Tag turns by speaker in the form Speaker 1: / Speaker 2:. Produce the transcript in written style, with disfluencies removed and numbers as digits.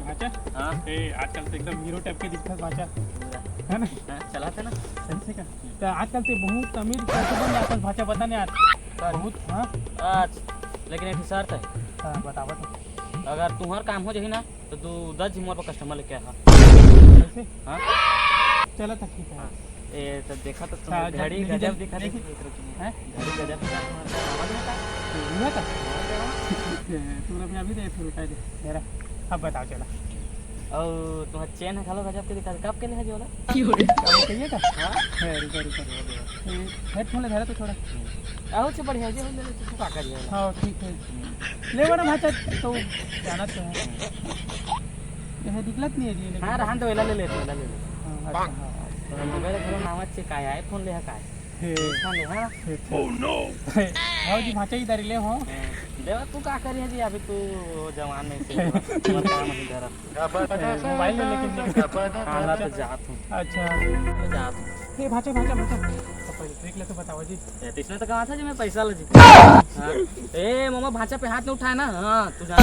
Speaker 1: भाचा
Speaker 2: हाँ
Speaker 1: आजकल तो एकदम हीरो टाइप के दिखता भाचा है ना।
Speaker 2: चलाते ना
Speaker 1: सही से का तो आजकल तो बहुत अमीर कैसे बन जाता भाचा बता नहीं आज बहुत। हाँ
Speaker 2: आज लेकिन एक शर्त है,
Speaker 1: हाँ बता बता
Speaker 2: अगर तुम्हारा काम हो जाए ना तो तू 10 जिम्मेवार पर कस्टमर लेके आ।
Speaker 1: कैसे।
Speaker 2: हाँ
Speaker 1: चलो तो ठीक है।
Speaker 2: हाँ ये तो देखा तो
Speaker 1: हाँ,
Speaker 2: तुम घड़ी
Speaker 1: देखी-
Speaker 2: गजब दिखा
Speaker 1: देखी-
Speaker 2: है, घड़ी गजब
Speaker 1: हुआ था तूने भी अभी देख रुका दे मेरा। अब बताओ चला
Speaker 2: और तुम्हारा चेन है खालो गजब के दिखा कब के लिए है जो वाला
Speaker 1: कहिए का।
Speaker 2: हाँ
Speaker 1: रुका रुका हेडफोन लगा रहा तो थोड़ा।
Speaker 2: आओ से बढ़िया जो ले ले तू का कर वाला।
Speaker 1: हाँ ठीक है ले बड़ा भाचा तो जाना तो है यह दिक्कत नहीं है जी लेकिन।
Speaker 2: हाँ रहन तो वेला ले ले वेला ले ले
Speaker 1: हाँ, अच्छा, हाँ,
Speaker 2: तो मोबाइल घर नावाचे काय आहे फोन ले है काय
Speaker 1: हे,
Speaker 2: फोन ले हां
Speaker 1: हाँ जी भाचा ही दारी ले हो।
Speaker 2: देवा तू का करी है जी अभी तू जवान में से मत काम नहीं कर
Speaker 1: मोबाइल ले लेकिन
Speaker 2: हां तो जात हूं
Speaker 1: अच्छा
Speaker 2: जात हूं
Speaker 1: हे भाचा भाचा भाचा तो पहले ट्रिक ले तो बताओ जी।
Speaker 2: इसमें तो कहा था जी मैं पैसा ले जी हाँ। ए मामा भाचा पे हाथ नहीं उठाए ना हाँ तू जा